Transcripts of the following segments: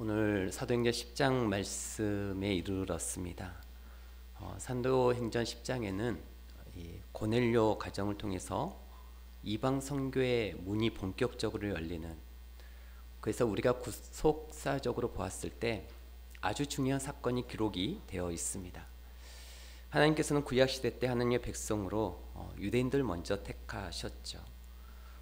오늘 사도행전 10장 말씀에 이르렀습니다. 사도행전 10장에는 고넬료 가정을 통해서 이방 선교의 문이 본격적으로 열리는, 그래서 우리가 구속사적으로 보았을 때 아주 중요한 사건이 기록이 되어 있습니다. 하나님께서는 구약시대 때 하나님의 백성으로 유대인들 먼저 택하셨죠.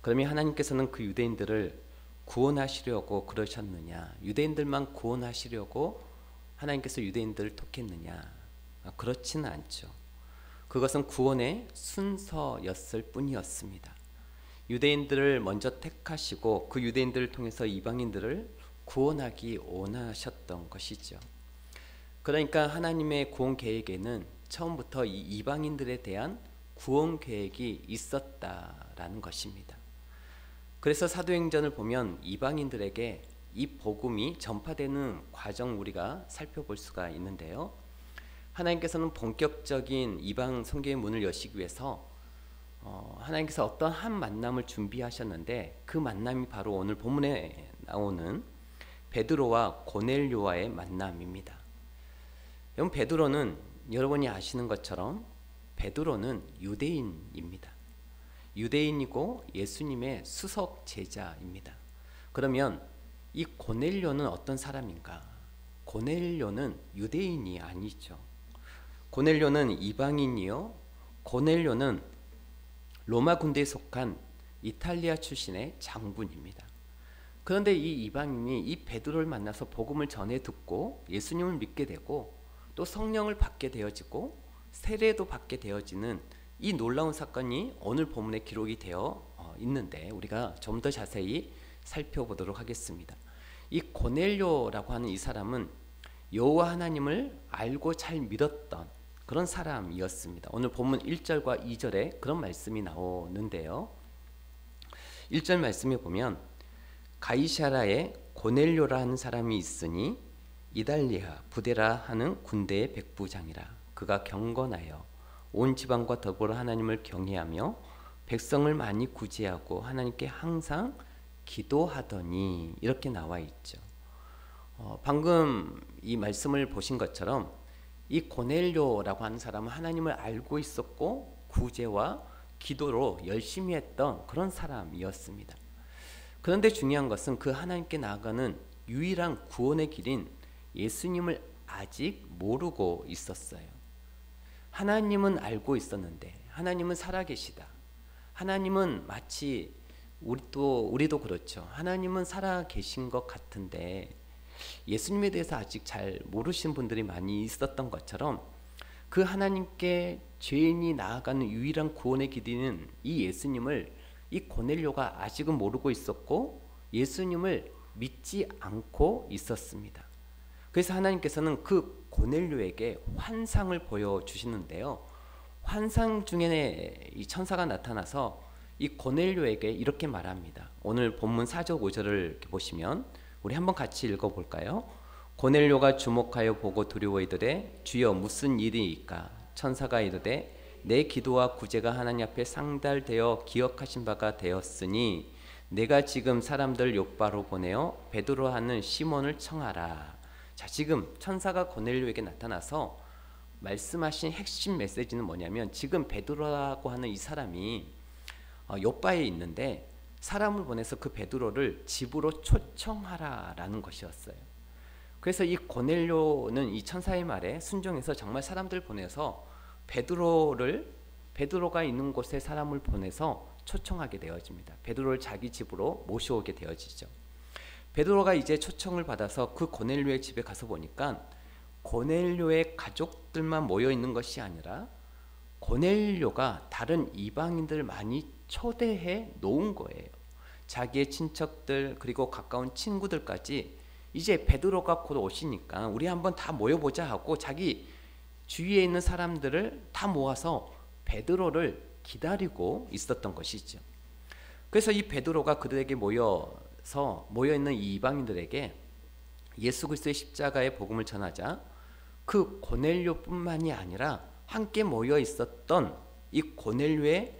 그러면 하나님께서는 그 유대인들을 구원하시려고 그러셨느냐? 유대인들만 구원하시려고 하나님께서 유대인들을 택했느냐? 그렇지는 않죠. 그것은 구원의 순서였을 뿐이었습니다. 유대인들을 먼저 택하시고 그 유대인들을 통해서 이방인들을 구원하기 원하셨던 것이죠. 그러니까 하나님의 구원 계획에는 처음부터 이 이방인들에 대한 구원 계획이 있었다라는 것입니다. 그래서 사도행전을 보면 이방인들에게 이 복음이 전파되는 과정 우리가 살펴볼 수가 있는데요. 하나님께서는 본격적인 이방 선교의 문을 여시기 위해서 하나님께서 어떤 한 만남을 준비하셨는데, 그 만남이 바로 오늘 본문에 나오는 베드로와 고넬료와의 만남입니다. 여러분, 베드로는 여러분이 아시는 것처럼 베드로는 유대인입니다. 유대인이고 예수님의 수석 제자입니다. 그러면 이 고넬료는 어떤 사람인가? 고넬료는 유대인이 아니죠. 고넬료는 이방인이요, 고넬료는 로마 군대에 속한 이탈리아 출신의 장군입니다. 그런데 이 이방인이 이 베드로를 만나서 복음을 전해 듣고 예수님을 믿게 되고 또 성령을 받게 되어지고 세례도 받게 되어지는 이 놀라운 사건이 오늘 본문에 기록이 되어 있는데, 우리가 좀 더 자세히 살펴보도록 하겠습니다. 이 고넬료라고 하는 이 사람은 여호와 하나님을 알고 잘 믿었던 그런 사람이었습니다. 오늘 본문 1절과 2절에 그런 말씀이 나오는데요. 1절 말씀에 보면 가이사라에 고넬료라 하는 사람이 있으니 이달리아 부데라 하는 군대의 백부장이라. 그가 경건하여 온 지방과 더불어 하나님을 경외하며 백성을 많이 구제하고 하나님께 항상 기도하더니, 이렇게 나와 있죠. 방금 이 말씀을 보신 것처럼 이 고넬료라고 하는 사람은 하나님을 알고 있었고 구제와 기도로 열심히 했던 그런 사람이었습니다. 그런데 중요한 것은 그 하나님께 나아가는 유일한 구원의 길인 예수님을 아직 모르고 있었어요. 하나님은 알고 있었는데, 하나님은 살아계시다, 하나님은 마치 우리도 그렇죠. 하나님은 살아계신 것 같은데 예수님에 대해서 아직 잘 모르신 분들이 많이 있었던 것처럼, 그 하나님께 죄인이 나아가는 유일한 구원의 길인 이 예수님을 이 고넬료가 아직은 모르고 있었고 예수님을 믿지 않고 있었습니다. 그래서 하나님께서는 그 고넬료에게 환상을 보여주시는데요. 환상 중에 이 천사가 나타나서 이 고넬료에게 이렇게 말합니다. 오늘 본문 4절 5절을 이렇게 보시면 우리 한번 같이 읽어볼까요? 고넬료가 주목하여 보고 두려워 이르되 주여 무슨 일이니까? 천사가 이르되 내 기도와 구제가 하나님 앞에 상달되어 기억하신 바가 되었으니 내가 지금 사람들 욥바로 보내어 베드로 하는 시몬을 청하라. 자, 지금 천사가 고넬료에게 나타나서 말씀하신 핵심 메시지는 뭐냐면, 지금 베드로라고 하는 이 사람이 욥바에 있는데 사람을 보내서 그 베드로를 집으로 초청하라라는 것이었어요. 그래서 이 고넬료는 이 천사의 말에 순종해서 정말 사람들 보내서 베드로가 있는 곳에 사람을 보내서 초청하게 되어집니다. 베드로를 자기 집으로 모셔오게 되어지죠. 베드로가 이제 초청을 받아서 그 고넬료의 집에 가서 보니까 고넬료의 가족들만 모여 있는 것이 아니라 고넬료가 다른 이방인들 많이 초대해 놓은 거예요. 자기의 친척들 그리고 가까운 친구들까지 이제 베드로가 곧 오시니까 우리 한번 다 모여보자 하고 자기 주위에 있는 사람들을 다 모아서 베드로를 기다리고 있었던 것이죠. 그래서 이 베드로가 그들에게 모여있는 이 이방인들에게 예수 그리스도의 십자가의 복음을 전하자 그 고넬료뿐만이 아니라 함께 모여 있었던 이 고넬료의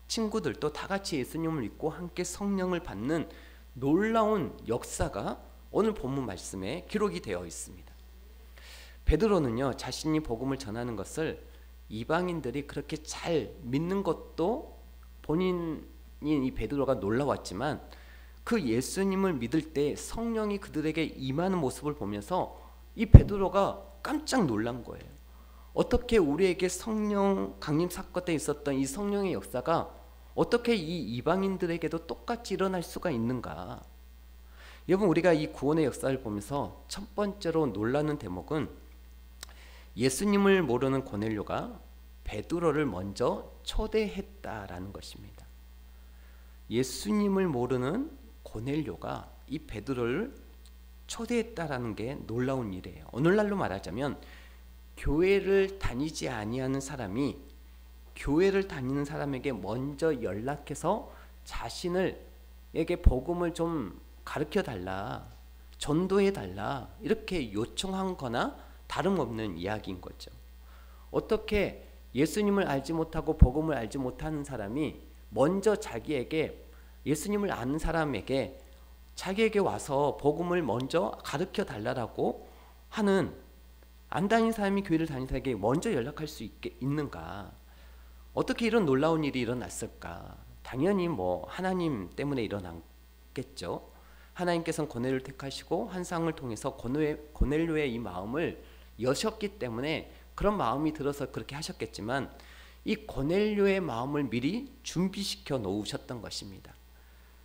친구들도 다 같이 예수님을 믿고 함께 성령을 받는 놀라운 역사가 오늘 본문 말씀에 기록이 되어 있습니다. 베드로는요, 자신이 복음을 전하는 것을 이방인들이 그렇게 잘 믿는 것도 본인이 이 베드로가 놀라웠지만, 그 예수님을 믿을 때 성령이 그들에게 임하는 모습을 보면서 이 베드로가 깜짝 놀란 거예요. 어떻게 우리에게 성령 강림 사건 때 있었던 이 성령의 역사가 어떻게 이 이방인들에게도 똑같이 일어날 수가 있는가? 여러분, 우리가 이 구원의 역사를 보면서 첫 번째로 놀라는 대목은 예수님을 모르는 고넬료가 베드로를 먼저 초대했다라는 것입니다. 예수님을 모르는 고넬료가 이 베드로를 초대했다라는 게 놀라운 일이에요. 오늘날로 말하자면 교회를 다니지 아니하는 사람이 교회를 다니는 사람에게 먼저 연락해서 자신에게 복음을 좀 가르쳐 달라, 전도해 달라, 이렇게 요청한 거나 다름없는 이야기인 거죠. 어떻게 예수님을 알지 못하고 복음을 알지 못하는 사람이 먼저 자기에게, 예수님을 아는 사람에게 자기에게 와서 복음을 먼저 가르쳐 달라고 하는, 안 다니는 사람이 교회를 다니는 사람에게 먼저 연락할 수 있는가? 어떻게 이런 놀라운 일이 일어났을까? 당연히 하나님 때문에 일어났겠죠. 하나님께서는 고넬료를 택하시고 환상을 통해서 고넬료의 이 마음을 여셨기 때문에 그런 마음이 들어서 그렇게 하셨겠지만, 이 고넬료의 마음을 미리 준비시켜 놓으셨던 것입니다.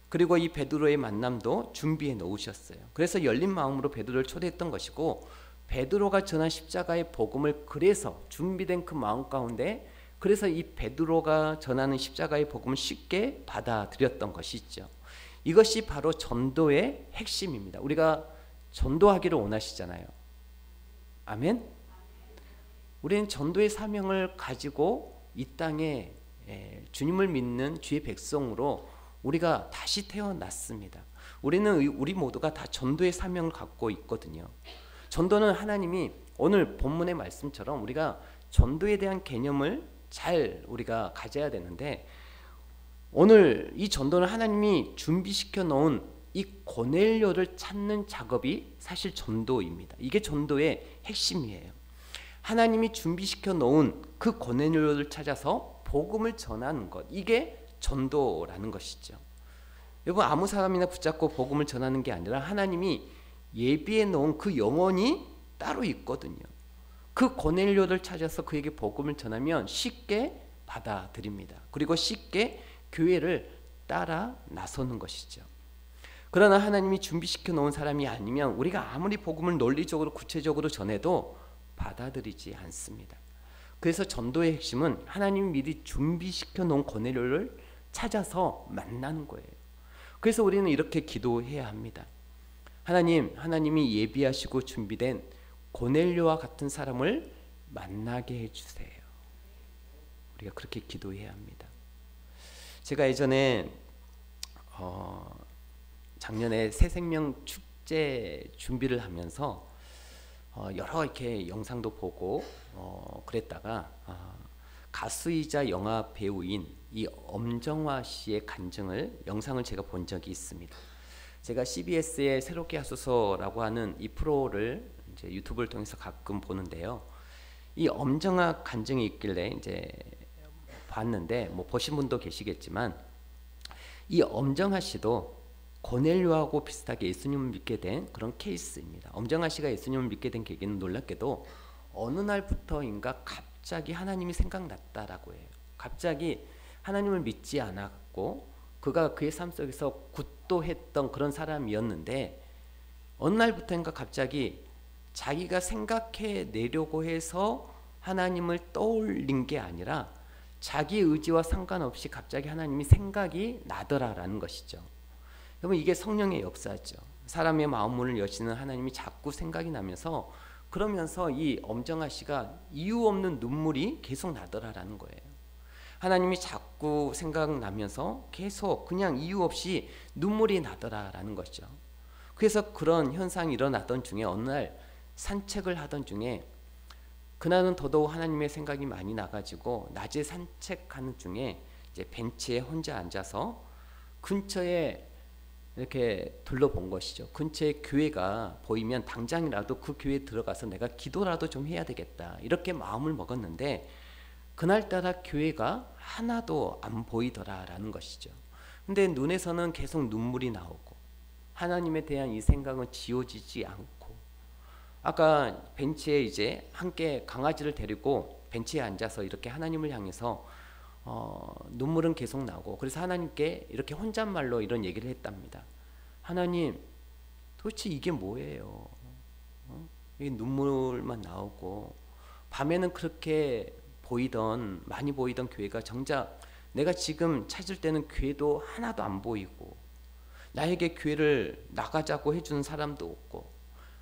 그리고 이 베드로의 만남도 준비해 놓으셨어요. 그래서 열린 마음으로 베드로를 초대했던 것이고, 베드로가 전한 십자가의 복음을 그래서 준비된 그 마음 가운데, 그래서 이 베드로가 전하는 십자가의 복음을 쉽게 받아들였던 것이죠. 이것이 바로 전도의 핵심입니다. 우리가 전도하기를 원하시잖아요. 아멘? 우리는 전도의 사명을 가지고 이 땅에 주님을 믿는 주의 백성으로 우리가 다시 태어났습니다. 우리 모두가 다 전도의 사명을 갖고 있거든요. 전도는 하나님이 오늘 본문의 말씀처럼 우리가 전도에 대한 개념을 잘 우리가 가져야 되는데, 오늘 이 전도는 하나님이 준비시켜 놓은 이 고넬료를 찾는 작업이 사실 전도입니다. 이게 전도의 핵심이에요. 하나님이 준비시켜 놓은 그 고넬료를 찾아서 복음을 전하는 것, 이게 전도라는 것이죠. 여러분, 아무 사람이나 붙잡고 복음을 전하는 게 아니라 하나님이 예비해 놓은 그 영혼이 따로 있거든요. 그 고넬료를 찾아서 그에게 복음을 전하면 쉽게 받아들입니다. 그리고 쉽게 교회를 따라 나서는 것이죠. 그러나 하나님이 준비시켜 놓은 사람이 아니면 우리가 아무리 복음을 논리적으로 구체적으로 전해도 받아들이지 않습니다. 그래서 전도의 핵심은 하나님이 미리 준비시켜 놓은 고넬료를 찾아서 만나는 거예요. 그래서 우리는 이렇게 기도해야 합니다. 하나님이 예비하시고 준비된 고넬료와 같은 사람을 만나게 해주세요. 우리가 그렇게 기도해야 합니다. 제가 예전에 작년에 새생명 축제 준비를 하면서 여러 이렇게 영상도 보고 그랬다가 가수이자 영화 배우인 이 엄정화 씨의 간증을 영상을 제가 본 적이 있습니다. 제가 CBS의 새롭게 하소서라고 하는 이 프로를 이제 유튜브를 통해서 가끔 보는데요. 이 엄정화 간증이 있길래 이제 봤는데 보신 분도 계시겠지만, 이 엄정화 씨도 고넬료하고 비슷하게 예수님을 믿게 된 그런 케이스입니다. 엄정화 씨가 예수님을 믿게 된 계기는 놀랍게도 어느 날부터인가 갑자기 하나님이 생각났다라고 해요. 갑자기 하나님을 믿지 않았고 그가 그의 삶 속에서 굿도했던 그런 사람이었는데, 어느 날부터인가 갑자기 자기가 생각해내려고 해서 하나님을 떠올린 게 아니라 자기 의지와 상관없이 갑자기 하나님이 생각이 나더라라는 것이죠. 그러면 이게 성령의 역사죠. 사람의 마음문을 여시는 하나님이 자꾸 생각이 나면서, 그러면서 이 엄정아 씨가 이유 없는 눈물이 계속 나더라라는 거예요. 하나님이 자꾸 생각나면서 계속 그냥 이유 없이 눈물이 나더라라는 거죠. 그래서 그런 현상이 일어났던 중에 어느 날 산책을 하던 중에, 그날은 더더욱 하나님의 생각이 많이 나가지고 낮에 산책하는 중에 이제 벤치에 혼자 앉아서 근처에 이렇게 둘러본 것이죠. 근처에 교회가 보이면 당장이라도 그 교회에 들어가서 내가 기도라도 좀 해야 되겠다, 이렇게 마음을 먹었는데 그날따라 교회가 하나도 안 보이더라라는 것이죠. 근데 눈에서는 계속 눈물이 나오고 하나님에 대한 이 생각은 지워지지 않고, 아까 벤치에 이제 함께 강아지를 데리고 벤치에 앉아서 이렇게 하나님을 향해서 눈물은 계속 나고, 그래서 하나님께 이렇게 혼잣말로 이런 얘기를 했답니다. 하나님, 도대체 이게 뭐예요? 이게 눈물만 나오고, 밤에는 그렇게 많이 보이던 교회가 정작 내가 지금 찾을 때는 교회도 하나도 안 보이고, 나에게 교회를 나가자고 해주는 사람도 없고,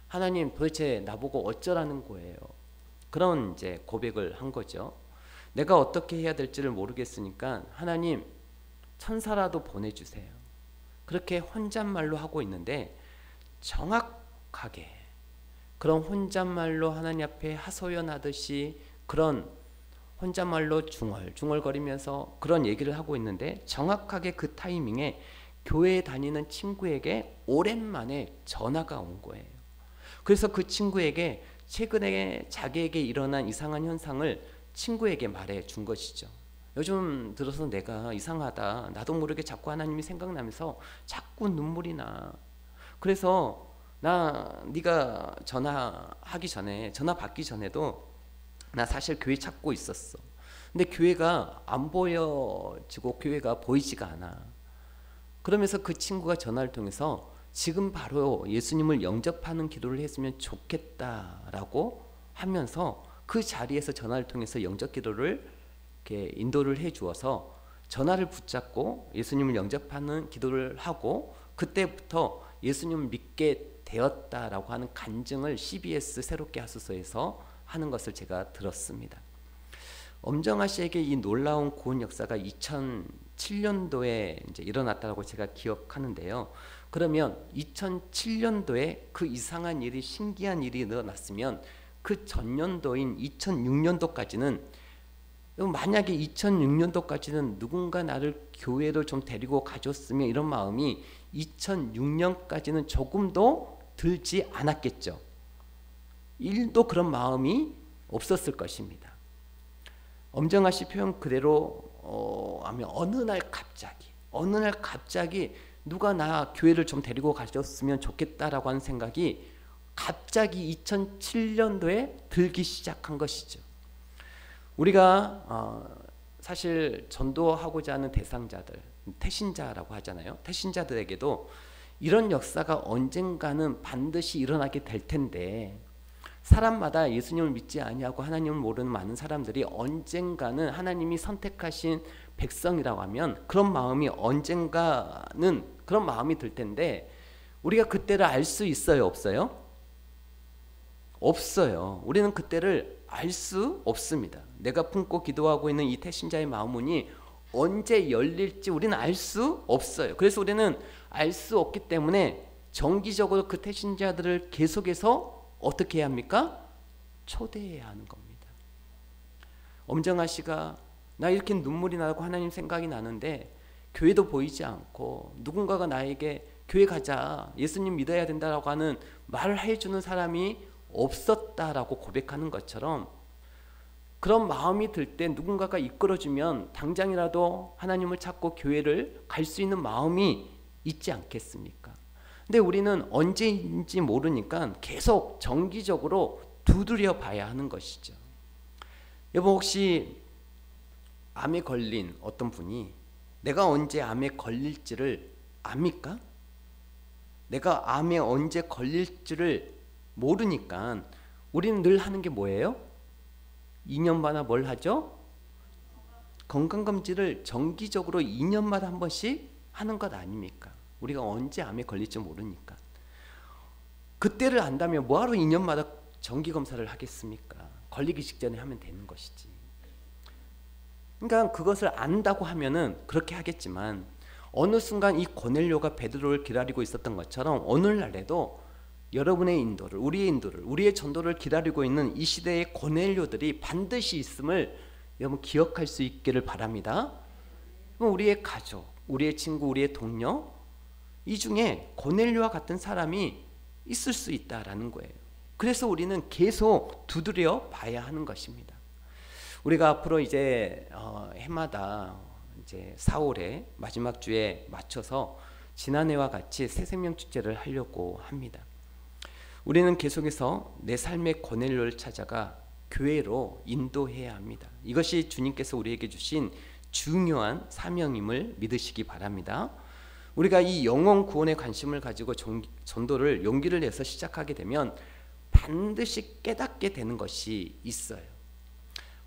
하나님 도대체 나보고 어쩌라는 거예요? 그런 이제 고백을 한 거죠. 내가 어떻게 해야 될지를 모르겠으니까 하나님, 천사라도 보내주세요. 그렇게 혼잣말로 하고 있는데 정확하게 그런 혼잣말로 하나님 앞에 하소연하듯이 그런 혼잣말로 중얼중얼거리면서 그런 얘기를 하고 있는데, 정확하게 그 타이밍에 교회에 다니는 친구에게 오랜만에 전화가 온 거예요. 그래서 그 친구에게 최근에 자기에게 일어난 이상한 현상을 친구에게 말해 준 것이죠. 요즘 들어서 내가 이상하다, 나도 모르게 자꾸 하나님이 생각나면서 자꾸 눈물이 나. 그래서 네가 전화하기 전에, 전화 받기 전에도 나 사실 교회 찾고 있었어. 근데 교회가 안 보여지고 교회가 보이지가 않아. 그러면서 그 친구가 전화를 통해서 지금 바로 예수님을 영접하는 기도를 했으면 좋겠다라고 하면서 그 자리에서 전화를 통해서 영접 기도를 이렇게 인도를 해 주어서 전화를 붙잡고 예수님을 영접하는 기도를 하고, 그때부터 예수님을 믿게 되었다라고 하는 간증을 CBS 새롭게 하소서에서 하는 것을 제가 들었습니다. 엄정아 씨에게 이 놀라운 구원 역사가 2007년도에 이제 일어났다고 제가 기억하는데요. 그러면 2007년도에 그 이상한 일이, 신기한 일이 일어났으면 그 전년도인 2006년도까지는, 만약에 2006년도까지는 누군가 나를 교회로 좀 데리고 가줬으면 이런 마음이 2006년까지는 조금도 들지 않았겠죠. 1도 그런 마음이 없었을 것입니다. 엄정아 씨 표현 그대로 하면 어느 날 갑자기 누가 나 교회를 좀 데리고 가줬으면 좋겠다라고 하는 생각이 갑자기 2007년도에 들기 시작한 것이죠. 우리가 사실 전도하고자 하는 대상자들, 태신자라고 하잖아요. 태신자들에게도 이런 역사가 언젠가는 반드시 일어나게 될 텐데, 사람마다 예수님을 믿지 아니하고 하나님을 모르는 많은 사람들이 언젠가는 하나님이 선택하신 백성이라고 하면 그런 마음이 언젠가는 그런 마음이 들 텐데, 우리가 그때를 알 수 있어요, 없어요? 없어요. 우리는 그때를 알 수 없습니다. 내가 품고 기도하고 있는 이 태신자의 마음문이 언제 열릴지 우리는 알 수 없어요. 그래서 우리는 알 수 없기 때문에 정기적으로 그 태신자들을 계속해서 어떻게 해야 합니까? 초대해야 하는 겁니다. 엄정아 씨가 나 이렇게 눈물이 나고 하나님 생각이 나는데 교회도 보이지 않고 누군가가 나에게 교회 가자, 예수님 믿어야 된다라고 하는 말을 해주는 사람이 없었다라고 고백하는 것처럼, 그런 마음이 들 때 누군가가 이끌어주면 당장이라도 하나님을 찾고 교회를 갈 수 있는 마음이 있지 않겠습니까? 근데 우리는 언제인지 모르니까 계속 정기적으로 두드려 봐야 하는 것이죠. 여러분, 혹시 암에 걸린 어떤 분이 내가 언제 암에 걸릴지를 압니까? 내가 암에 언제 걸릴지를 모르니까 우리는 늘 하는 게 뭐예요? 2년마다 뭘 하죠? 건강검진을 정기적으로 2년마다 한 번씩 하는 것 아닙니까? 우리가 언제 암에 걸릴지 모르니까. 그때를 안다면 뭐하러 2년마다 정기검사를 하겠습니까? 걸리기 직전에 하면 되는 것이지. 그러니까 그것을 안다고 하면은 그렇게 하겠지만, 어느 순간 이 고넬료가 베드로를 기다리고 있었던 것처럼 오늘날에도 여러분의 인도를, 우리의 인도를, 우리의 전도를 기다리고 있는 이 시대의 고넬료들이 반드시 있음을 여러분 기억할 수 있기를 바랍니다. 우리의 가족, 우리의 친구, 우리의 동료, 이 중에 고넬료와 같은 사람이 있을 수 있다라는 거예요. 그래서 우리는 계속 두드려 봐야 하는 것입니다. 우리가 앞으로 이제 해마다 이제 4월의 마지막 주에 맞춰서 지난해와 같이 새생명 축제를 하려고 합니다. 우리는 계속해서 내 삶의 고넬료를 찾아가 교회로 인도해야 합니다. 이것이 주님께서 우리에게 주신 중요한 사명임을 믿으시기 바랍니다. 우리가 이 영혼 구원에 관심을 가지고 전도를 용기를 내서 시작하게 되면 반드시 깨닫게 되는 것이 있어요.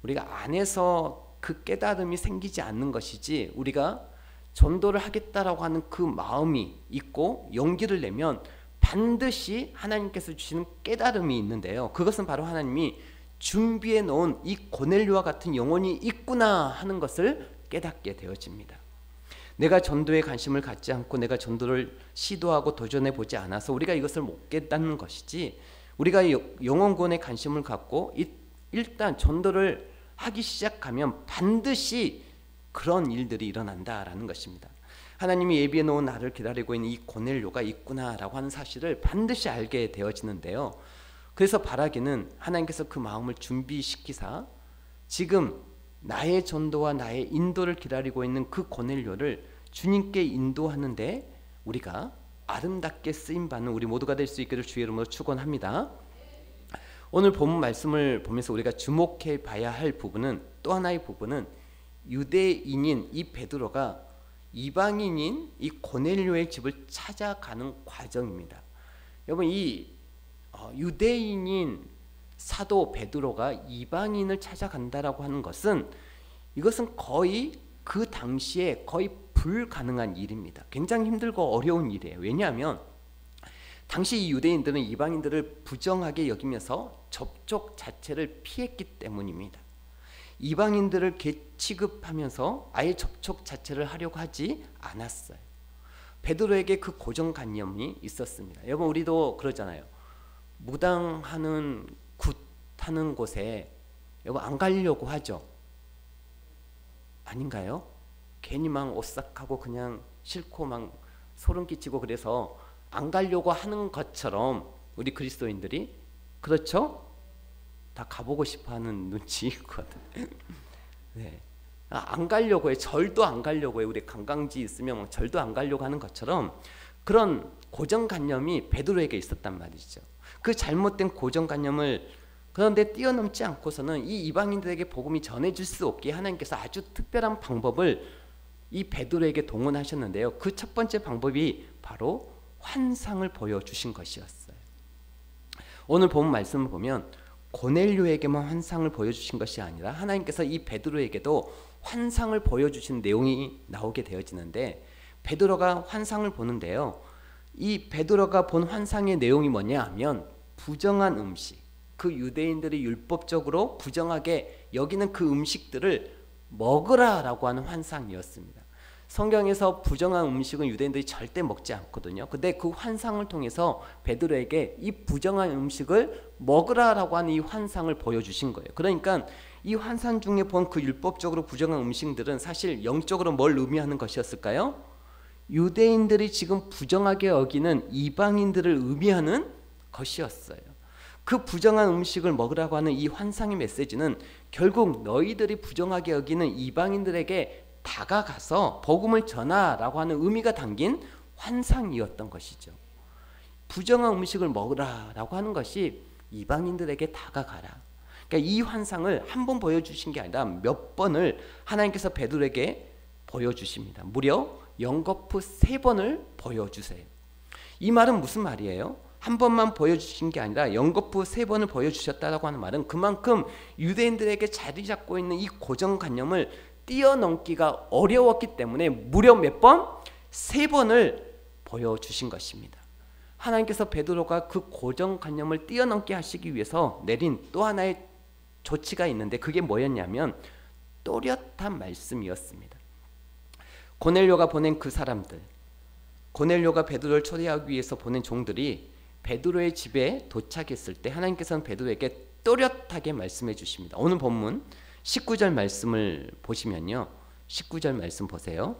우리가 안에서 그 깨달음이 생기지 않는 것이지, 우리가 전도를 하겠다라고 하는 그 마음이 있고 용기를 내면 반드시 하나님께서 주시는 깨달음이 있는데요, 그것은 바로 하나님이 준비해 놓은 이 고넬료와 같은 영혼이 있구나 하는 것을 깨닫게 되어집니다. 내가 전도에 관심을 갖지 않고 내가 전도를 시도하고 도전해 보지 않아서 우리가 이것을 못 깨닫는 것이지, 우리가 영혼 구원에 관심을 갖고 일단 전도를 하기 시작하면 반드시 그런 일들이 일어난다라는 것입니다. 하나님이 예비해 놓은 나를 기다리고 있는 이 고넬료가 있구나라고 하는 사실을 반드시 알게 되어지는데요, 그래서 바라기는 하나님께서 그 마음을 준비시키사 지금 나의 전도와 나의 인도를 기다리고 있는 그 고넬료를 주님께 인도하는데 우리가 아름답게 쓰임받는 우리 모두가 될 수 있기를 주의 이름으로 축원합니다. 오늘 본문 말씀을 보면서 우리가 주목해 봐야 할 부분은, 또 하나의 부분은 유대인인 이 베드로가 이방인인 이 고넬료의 집을 찾아가는 과정입니다. 여러분, 이 유대인인 사도 베드로가 이방인을 찾아간다라고 하는 것은, 이것은 거의 그 당시에 거의 불가능한 일입니다. 굉장히 힘들고 어려운 일이에요. 왜냐하면 당시 이 유대인들은 이방인들을 부정하게 여기면서 접촉 자체를 피했기 때문입니다. 이방인들을 취급하면서 아예 접촉 자체를 하려고 하지 않았어요. 베드로에게 그 고정관념이 있었습니다. 여러분, 우리도 그러잖아요. 무당하는 굿하는 곳에 여러분 안 가려고 하죠? 아닌가요? 괜히 막 오싹하고 그냥 싫고 막 소름 끼치고 그래서 안 가려고 하는 것처럼 우리 그리스도인들이, 그렇죠? 다 가보고 싶어하는 눈치 있거든. 네. 안 가려고 해. 절도 안 가려고 해. 우리 관광지 있으면 절도 안 가려고 하는 것처럼 그런 고정관념이 베드로에게 있었단 말이죠. 그 잘못된 고정관념을 그런데 뛰어넘지 않고서는 이 이방인들에게 복음이 전해질 수 없게 하나님께서 아주 특별한 방법을 이 베드로에게 동원하셨는데요, 그 첫 번째 방법이 바로 환상을 보여주신 것이었어요. 오늘 본 말씀을 보면 고넬료에게만 환상을 보여주신 것이 아니라 하나님께서 이 베드로에게도 환상을 보여주신 내용이 나오게 되어지는데, 베드로가 환상을 보는데요, 이 베드로가 본 환상의 내용이 뭐냐 하면 부정한 음식, 그 유대인들이 율법적으로 부정하게 여기는 그 음식들을 먹으라라고 하는 환상이었습니다. 성경에서 부정한 음식은 유대인들이 절대 먹지 않거든요. 근데 그 환상을 통해서 베드로에게 이 부정한 음식을 먹으라라고 하는 이 환상을 보여주신 거예요. 그러니까 이 환상 중에 본 그 율법적으로 부정한 음식들은 사실 영적으로 뭘 의미하는 것이었을까요? 유대인들이 지금 부정하게 여기는 이방인들을 의미하는 것이었어요. 그 부정한 음식을 먹으라고 하는 이 환상의 메시지는 결국 너희들이 부정하게 여기는 이방인들에게 다가가서 복음을 전하라고 하는 의미가 담긴 환상이었던 것이죠. 부정한 음식을 먹으라라고 하는 것이 이방인들에게 다가가라. 그러니까 이 환상을 한 번 보여주신 게 아니라 몇 번을 하나님께서 베드로에게 보여주십니다. 무려 연거푸 3번을 보여주세요. 이 말은 무슨 말이에요? 한 번만 보여주신 게 아니라 연거푸 3번을 보여주셨다라고 하는 말은 그만큼 유대인들에게 자리 잡고 있는 이 고정관념을 뛰어넘기가 어려웠기 때문에 무려 몇 번? 3번을 보여주신 것입니다. 하나님께서 베드로가 그 고정관념을 뛰어넘게 하시기 위해서 내린 또 하나의 조치가 있는데, 그게 뭐였냐면 또렷한 말씀이었습니다. 고넬료가 보낸 그 사람들, 고넬료가 베드로를 초대하기 위해서 보낸 종들이 베드로의 집에 도착했을 때 하나님께서는 베드로에게 또렷하게 말씀해 주십니다. 오늘 본문 19절 말씀을 보시면요, 19절 말씀 보세요.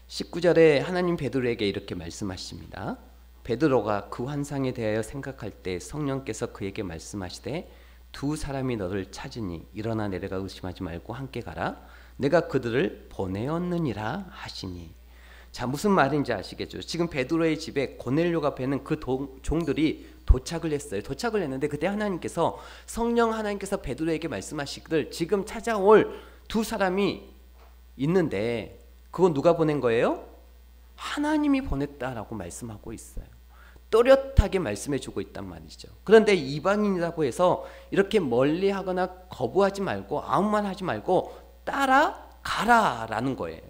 19절에 하나님 베드로에게 이렇게 말씀하십니다. 베드로가 그 환상에 대하여 생각할 때 성령께서 그에게 말씀하시되 두 사람이 너를 찾으니 일어나 내려가 의심하지 말고 함께 가라. 내가 그들을 보내었느니라 하시니. 자, 무슨 말인지 아시겠죠? 지금 베드로의 집에 고넬료가 뵈는 그 종들이 도착을 했어요. 도착을 했는데 그때 하나님께서 성령 하나님께서 베드로에게 말씀하시기를 지금 찾아올 두 사람이 있는데 그건 누가 보낸 거예요? 하나님이 보냈다라고 말씀하고 있어요. 또렷하게 말씀해 주고 있단 말이죠. 그런데 이방인이라고 해서 이렇게 멀리하거나 거부하지 말고 아무 말 하지 말고 따라가라라는 거예요.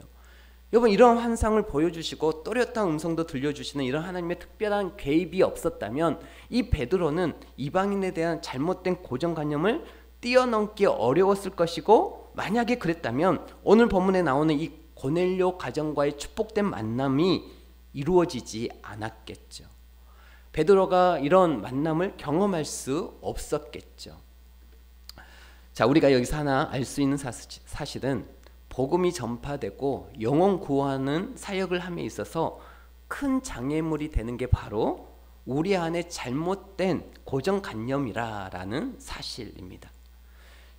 여러분, 이런 환상을 보여주시고 또렷한 음성도 들려주시는 이런 하나님의 특별한 개입이 없었다면 이 베드로는 이방인에 대한 잘못된 고정관념을 뛰어넘기 어려웠을 것이고, 만약에 그랬다면 오늘 본문에 나오는 이 고넬료 가정과의 축복된 만남이 이루어지지 않았겠죠. 베드로가 이런 만남을 경험할 수 없었겠죠. 자, 우리가 여기서 하나 알 수 있는 사실은 복음이 전파되고 영혼 구원하는 사역을 함에 있어서 큰 장애물이 되는 게 바로 우리 안에 잘못된 고정관념이라는 사실입니다.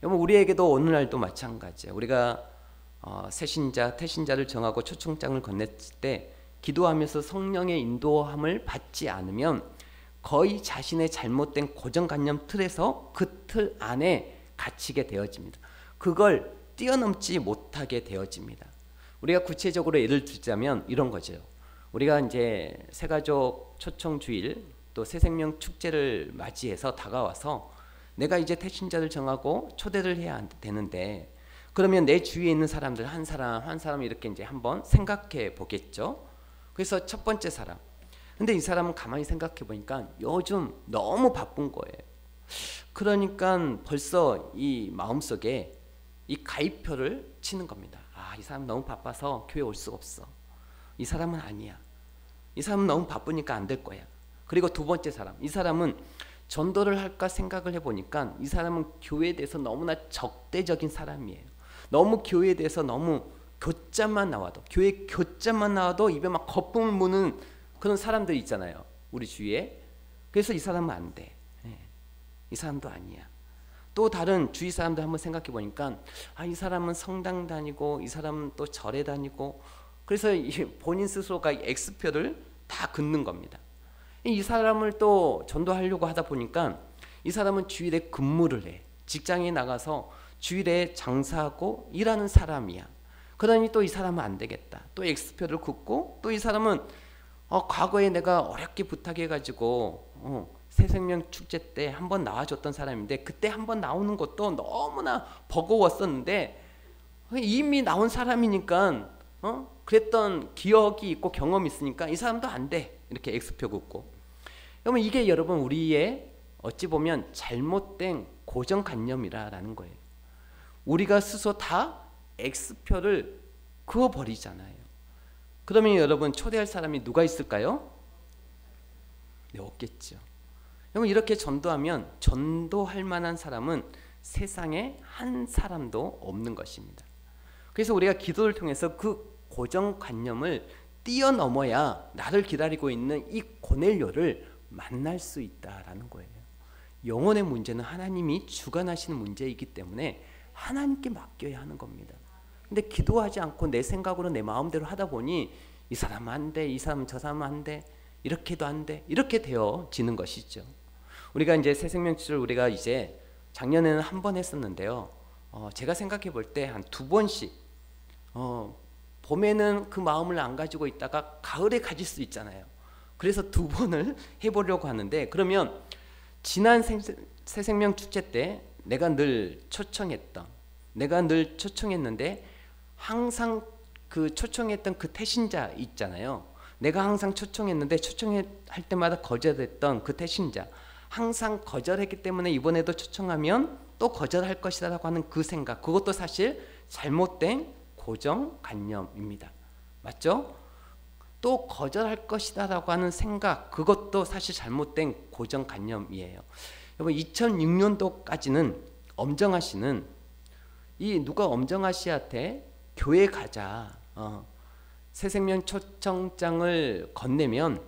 여러분, 우리에게도 오늘날도 마찬가지예요. 우리가 새신자, 태신자를 정하고 초청장을 건넸을 때 기도하면서 성령의 인도함을 받지 않으면 거의 자신의 잘못된 고정관념 틀에서 그 틀 안에 갇히게 되어집니다. 그걸 뛰어넘지 못하게 되어집니다. 우리가 구체적으로 예를 들자면 이런 거죠. 우리가 이제 새가족 초청 주일 또 새생명 축제를 맞이해서 다가와서 내가 이제 태신자를 정하고 초대를 해야 되는데, 그러면 내 주위에 있는 사람들 한 사람 한 사람 이렇게 이제 한번 생각해 보겠죠. 그래서 첫 번째 사람. 근데 이 사람은 가만히 생각해 보니까 요즘 너무 바쁜 거예요. 그러니까 벌써 이 마음속에 이 가입표를 치는 겁니다. 아, 이 사람 너무 바빠서 교회 올 수가 없어. 이 사람은 아니야. 이 사람은 너무 바쁘니까 안 될 거야. 그리고 두 번째 사람. 이 사람은 전도를 할까 생각을 해보니까 이 사람은 교회에 대해서 너무나 적대적인 사람이에요. 너무 교회에 대해서 너무 교자만 나와도, 교회 교자만 나와도 입에 막 거품을 무는 그런 사람들 있잖아요, 우리 주위에. 그래서 이 사람은 안 돼. 이 사람도 아니야. 또 다른 주위 사람들 한번 생각해 보니까 아, 이 사람은 성당 다니고 이 사람은 또 절에 다니고, 그래서 본인 스스로가 X표를 다 긋는 겁니다. 이 사람을 또 전도하려고 하다 보니까 이 사람은 주일에 근무를 해. 직장에 나가서 주일에 장사하고 일하는 사람이야. 그러니 또 이 사람은 안 되겠다. 또 X표를 긋고, 또 이 사람은 과거에 내가 어렵게 부탁해가지고 새생명 축제 때 한번 나와줬던 사람인데 그때 한번 나오는 것도 너무나 버거웠었는데 이미 나온 사람이니까 그랬던 기억이 있고 경험이 있으니까 이 사람도 안 돼. 이렇게 X표 긋고. 그러면 이게 여러분 우리의 어찌 보면 잘못된 고정관념이라는 거예요. 우리가 스스로 다 X표를 그어버리잖아요. 그러면 여러분 초대할 사람이 누가 있을까요? 네, 없겠죠. 여러분 이렇게 전도하면 전도할 만한 사람은 세상에 한 사람도 없는 것입니다. 그래서 우리가 기도를 통해서 그 고정관념을 뛰어넘어야 나를 기다리고 있는 이 고넬료를 만날 수 있다라는 거예요. 영혼의 문제는 하나님이 주관하시는 문제이기 때문에 하나님께 맡겨야 하는 겁니다. 근데 기도하지 않고 내 생각으로 내 마음대로 하다 보니 이 사람은 안 돼, 이 사람은 저 사람은 안 돼, 이렇게도 안 돼, 이렇게 되어지는 것이죠. 우리가 이제 새생명축제를 우리가 이제 작년에는 한 번 했었는데요. 제가 생각해 볼 때 한 두 번씩 봄에는 그 마음을 안 가지고 있다가 가을에 가질 수 있잖아요. 그래서 두 번을 해보려고 하는데, 그러면 지난 새생명 축제 때 내가 늘 초청했는데 항상 그 초청했던 그 태신자 있잖아요. 내가 항상 초청했는데 초청할 때마다 거절했던 그 태신자, 항상 거절했기 때문에 이번에도 초청하면 또 거절할 것이다 라고 하는 그 생각, 그것도 사실 잘못된 고정관념입니다. 맞죠? 또 거절할 것이다 라고 하는 생각, 그것도 사실 잘못된 고정관념이에요. 여러분 2006년도까지는 엄정아 씨는 누가 엄정아 씨한테 교회 가자, 새생명 초청장을 건네면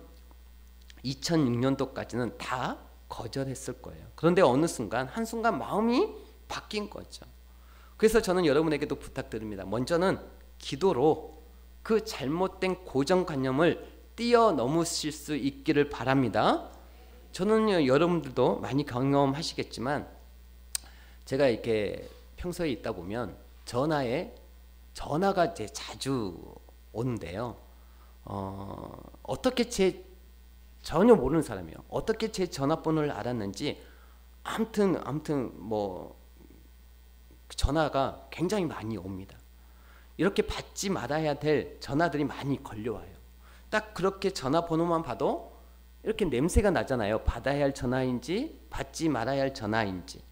2006년도까지는 다 거절했을 거예요. 그런데 어느 순간 한순간 마음이 바뀐 거죠. 그래서 저는 여러분에게도 부탁드립니다. 먼저는 기도로 그 잘못된 고정관념을 뛰어넘으실 수 있기를 바랍니다. 저는 여러분들도 많이 경험하시겠지만 제가 이렇게 평소에 있다 보면 전화가 이제 자주 오는데요. 어떻게 전혀 모르는 사람이에요. 어떻게 제 전화번호를 알았는지 아무튼 뭐 전화가 굉장히 많이 옵니다. 이렇게 받지 말아야 될 전화들이 많이 걸려와요. 딱 그렇게 전화번호만 봐도 이렇게 냄새가 나잖아요. 받아야 할 전화인지 받지 말아야 할 전화인지.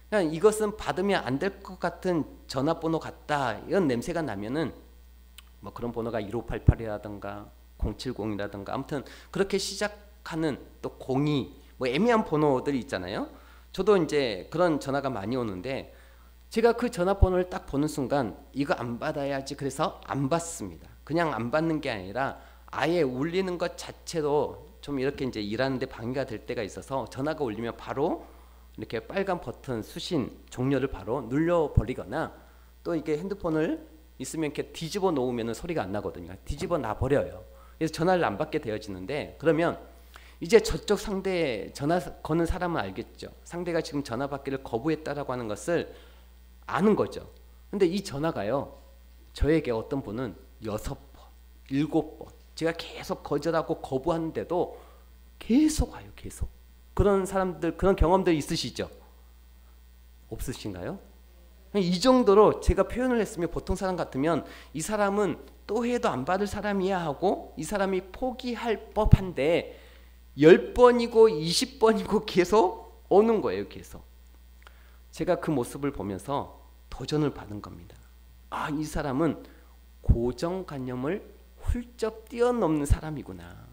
그냥 이것은 받으면 안 될 것 같은 전화번호 같다 이런 냄새가 나면은 뭐 그런 번호가 1588이라든가 070이라든가 아무튼 그렇게 시작하는 또 02 뭐 애매한 번호들이 있잖아요. 저도 이제 그런 전화가 많이 오는데 제가 그 전화번호를 딱 보는 순간 이거 안 받아야지 그래서 안 받습니다. 그냥 안 받는 게 아니라 아예 울리는 것 자체로 좀 이렇게 이제 일하는데 방해가 될 때가 있어서 전화가 울리면 바로 이렇게 빨간 버튼 수신 종료를 바로 눌러버리거나 또 이게 핸드폰을 있으면 이렇게 뒤집어 놓으면 소리가 안 나거든요. 뒤집어 놔 버려요. 그래서 전화를 안 받게 되어지는데 그러면 이제 저쪽 상대 전화 거는 사람은 알겠죠. 상대가 지금 전화 받기를 거부했다라고 하는 것을 아는 거죠. 근데 이 전화가요. 저에게 어떤 분은 6번, 7번 제가 계속 거절하고 거부하는데도 계속 와요. 계속. 그런 사람들 그런 경험들 있으시죠? 없으신가요? 이 정도로 제가 표현을 했으면 보통 사람 같으면 이 사람은 또 해도 안 받을 사람이야 하고 이 사람이 포기할 법한데 10번이고 20번이고 계속 오는 거예요. 계속. 제가 그 모습을 보면서 도전을 받은 겁니다. 아, 이 사람은 고정관념을 훌쩍 뛰어넘는 사람이구나.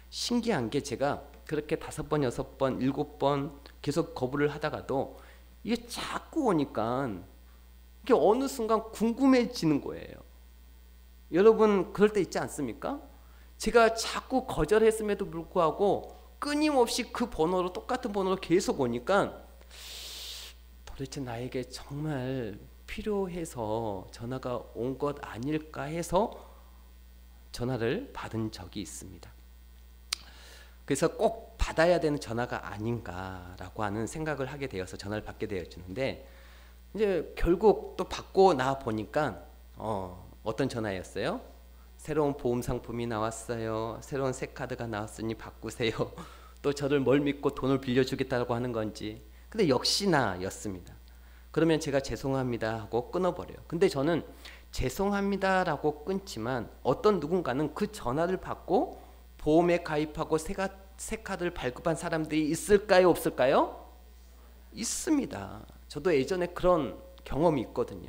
신기한 게 제가 그렇게 5번, 6번, 7번 계속 거부를 하다가도 이게 자꾸 오니까 이게 어느 순간 궁금해지는 거예요. 여러분 그럴 때 있지 않습니까? 제가 자꾸 거절했음에도 불구하고 끊임없이 그 번호로 똑같은 번호로 계속 오니까 도대체 나에게 정말 필요해서 전화가 온 것 아닐까 해서 전화를 받은 적이 있습니다. 그래서 꼭 받아야 되는 전화가 아닌가라고 하는 생각을 하게 되어서 전화를 받게 되어지는데 이제 결국 또 받고 나 보니까 어떤 전화였어요? 새로운 보험 상품이 나왔어요. 새로운 새 카드가 나왔으니 바꾸세요. 또 저를 뭘 믿고 돈을 빌려주겠다고 하는 건지. 근데 역시나 였습니다. 그러면 제가 죄송합니다 하고 끊어버려요. 근데 저는 죄송합니다라고 끊지만 어떤 누군가는 그 전화를 받고 보험에 가입하고 새 카드를 발급한 사람들이 있을까요? 없을까요? 있습니다. 저도 예전에 그런 경험이 있거든요.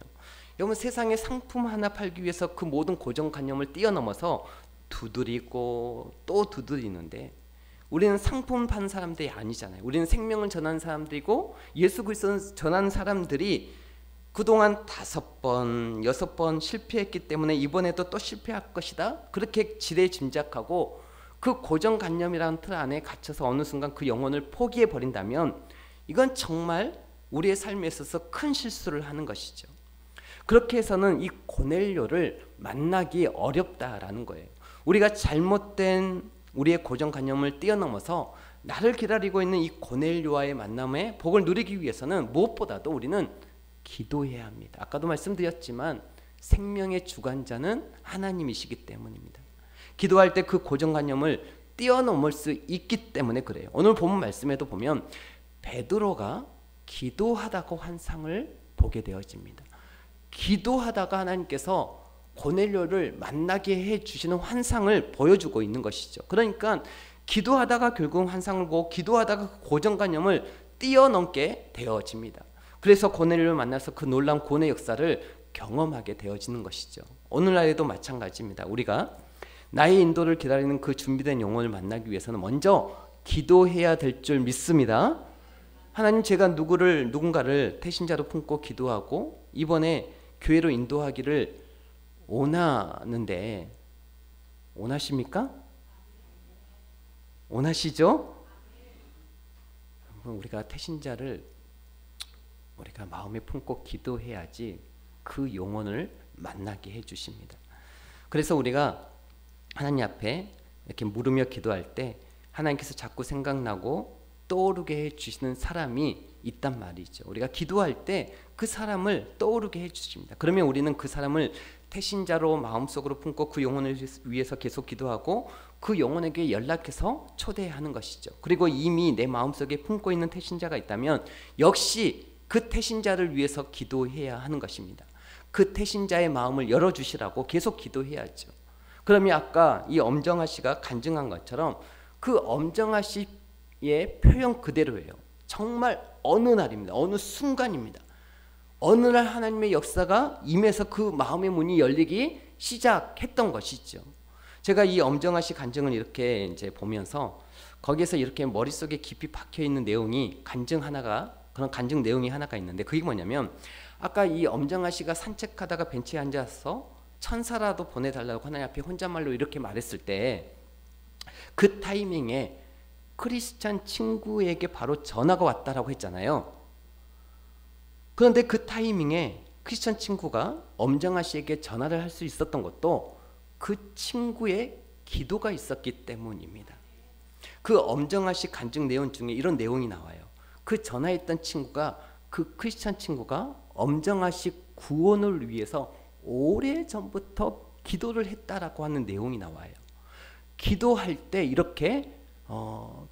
여러분 세상에 상품 하나 팔기 위해서 그 모든 고정관념을 뛰어넘어서 두드리고 또 두드리는데 우리는 상품 파는 사람들이 아니잖아요. 우리는 생명을 전하는 사람들이고 예수 그리스도를 전하는 사람들이 그동안 5번, 6번 실패했기 때문에 이번에도 또 실패할 것이다. 그렇게 지레짐작하고 그 고정관념이라는 틀 안에 갇혀서 어느 순간 그 영혼을 포기해버린다면 이건 정말 우리의 삶에 있어서 큰 실수를 하는 것이죠. 그렇게 해서는 이 고넬료를 만나기 어렵다라는 거예요. 우리가 잘못된 우리의 고정관념을 뛰어넘어서 나를 기다리고 있는 이 고넬료와의 만남의 복을 누리기 위해서는 무엇보다도 우리는 기도해야 합니다. 아까도 말씀드렸지만 생명의 주관자는 하나님이시기 때문입니다. 기도할 때 그 고정관념을 뛰어넘을 수 있기 때문에 그래요. 오늘 본문 말씀에도 보면 베드로가 기도하다가 환상을 보게 되어집니다. 기도하다가 하나님께서 고넬료를 만나게 해주시는 환상을 보여주고 있는 것이죠. 그러니까 기도하다가 결국 환상을 보고 기도하다가 고정관념을 뛰어넘게 되어집니다. 그래서 고넬료를 만나서 그 놀라운 구원의 역사를 경험하게 되어지는 것이죠. 오늘날에도 마찬가지입니다. 우리가 나의 인도를 기다리는 그 준비된 영혼을 만나기 위해서는 먼저 기도해야 될 줄 믿습니다. 하나님, 제가 누군가를 태신자로 품고 기도하고 이번에 교회로 인도하기를 원하는데 원하십니까? 원하시죠? 우리가 태신자를 우리가 마음에 품고 기도해야지 그 영혼을 만나게 해주십니다. 그래서 우리가 하나님 앞에 이렇게 물으며 기도할 때 하나님께서 자꾸 생각나고 떠오르게 해주시는 사람이 있단 말이죠. 우리가 기도할 때 그 사람을 떠오르게 해주십니다. 그러면 우리는 그 사람을 태신자로 마음속으로 품고 그 영혼을 위해서 계속 기도하고 그 영혼에게 연락해서 초대하는 것이죠. 그리고 이미 내 마음속에 품고 있는 태신자가 있다면 역시 그 태신자를 위해서 기도해야 하는 것입니다. 그 태신자의 마음을 열어주시라고 계속 기도해야죠. 그러면 아까 이 엄정아 씨가 간증한 것처럼 그 엄정아 씨의 표현 그대로예요. 정말 어느 날입니다. 어느 순간입니다. 어느 날 하나님의 역사가 임해서 그 마음의 문이 열리기 시작했던 것이죠. 제가 이 엄정아 씨 간증을 이렇게 이제 보면서 거기에서 이렇게 머릿속에 깊이 박혀 있는 내용이 그런 간증 내용이 하나가 있는데 그게 뭐냐면 아까 이 엄정아 씨가 산책하다가 벤치에 앉아서 천사라도 보내달라고 하나님 앞에 혼잣말로 이렇게 말했을 때 그 타이밍에 크리스찬 친구에게 바로 전화가 왔다라고 했잖아요. 그런데 그 타이밍에 크리스찬 친구가 엄정아 씨에게 전화를 할 수 있었던 것도 그 친구의 기도가 있었기 때문입니다. 그 엄정아 씨 간증 내용 중에 이런 내용이 나와요. 그 전화했던 친구가 그 크리스찬 친구가 엄정아 씨 구원을 위해서 오래전부터 기도를 했다라고 하는 내용이 나와요. 기도할 때 이렇게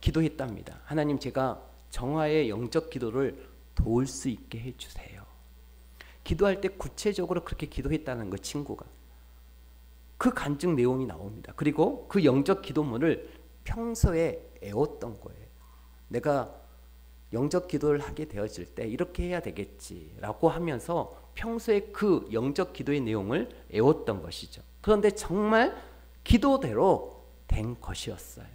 기도했답니다. 하나님, 제가 정화의 영적 기도를 도울 수 있게 해주세요. 기도할 때 구체적으로 그렇게 기도했다는 거 친구가. 그 간증 내용이 나옵니다. 그리고 그 영적 기도문을 평소에 애웠던 거예요. 내가 영적 기도를 하게 되었을 때 이렇게 해야 되겠지라고 하면서 평소에 그 영적 기도의 내용을 애웠던 것이죠. 그런데 정말 기도대로 된 것이었어요.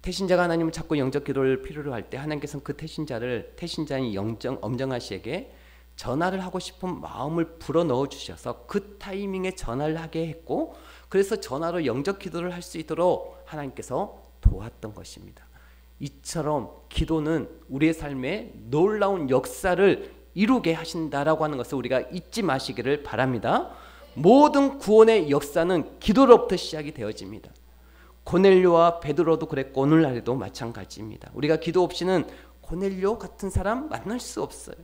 태신자가 하나님을 찾고 영적 기도를 필요로 할 때 하나님께서는 그 태신자인 엄정아 씨에게 전화를 하고 싶은 마음을 불어넣어 주셔서 그 타이밍에 전화를 하게 했고, 그래서 전화로 영적 기도를 할 수 있도록 하나님께서 도왔던 것입니다. 이처럼 기도는 우리의 삶에 놀라운 역사를 이루게 하신다라고 하는 것을 우리가 잊지 마시기를 바랍니다. 모든 구원의 역사는 기도로부터 시작이 되어집니다. 고넬료와 베드로도 그랬고 오늘날에도 마찬가지입니다. 우리가 기도 없이는 고넬료 같은 사람 만날 수 없어요.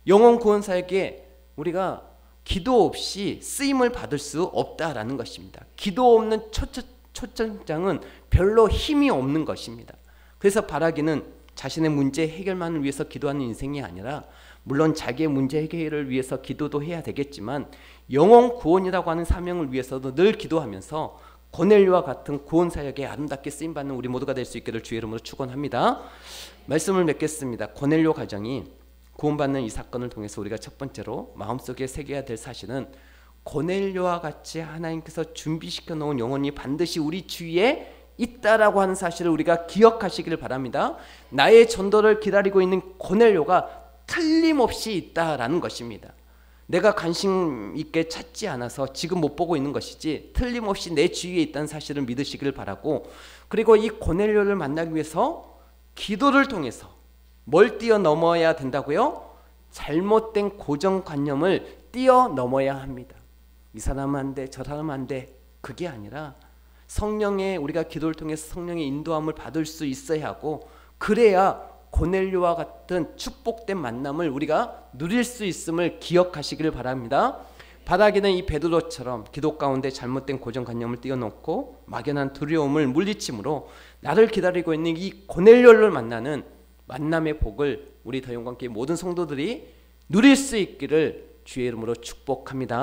영혼 구원사에게 우리가 기도 없이 쓰임을 받을 수 없다라는 것입니다. 기도 없는 초청장은 별로 힘이 없는 것입니다. 그래서 바라기는 자신의 문제 해결만을 위해서 기도하는 인생이 아니라, 물론 자기의 문제 해결을 위해서 기도도 해야 되겠지만 영혼 구원이라고 하는 사명을 위해서도 늘 기도하면서 고넬료와 같은 구원사역에 아름답게 쓰임받는 우리 모두가 될 수 있기를 주의 이름으로 축원합니다. 말씀을 맺겠습니다. 고넬료 가정이 구원받는 이 사건을 통해서 우리가 첫 번째로 마음속에 새겨야 될 사실은, 고넬료와 같이 하나님께서 준비시켜 놓은 영혼이 반드시 우리 주위에 있다라고 하는 사실을 우리가 기억하시기를 바랍니다. 나의 전도를 기다리고 있는 고넬료가 틀림없이 있다라는 것입니다. 내가 관심 있게 찾지 않아서 지금 못 보고 있는 것이지 틀림없이 내 주위에 있다는 사실을 믿으시기를 바라고, 그리고 이 고넬료를 만나기 위해서 기도를 통해서 뭘 뛰어넘어야 된다고요? 잘못된 고정관념을 뛰어넘어야 합니다. 이 사람은 안 돼, 저 사람은 안 돼, 그게 아니라 성령의, 우리가 기도를 통해서 성령의 인도함을 받을 수 있어야 하고, 그래야 고넬료와 같은 축복된 만남을 우리가 누릴 수 있음을 기억하시기를 바랍니다. 바라기는 이 베드로처럼 기도 가운데 잘못된 고정관념을 띄워놓고 막연한 두려움을 물리침으로 나를 기다리고 있는 이 고넬료를 만나는 만남의 복을 우리 더영광교회 모든 성도들이 누릴 수 있기를 주의 이름으로 축복합니다.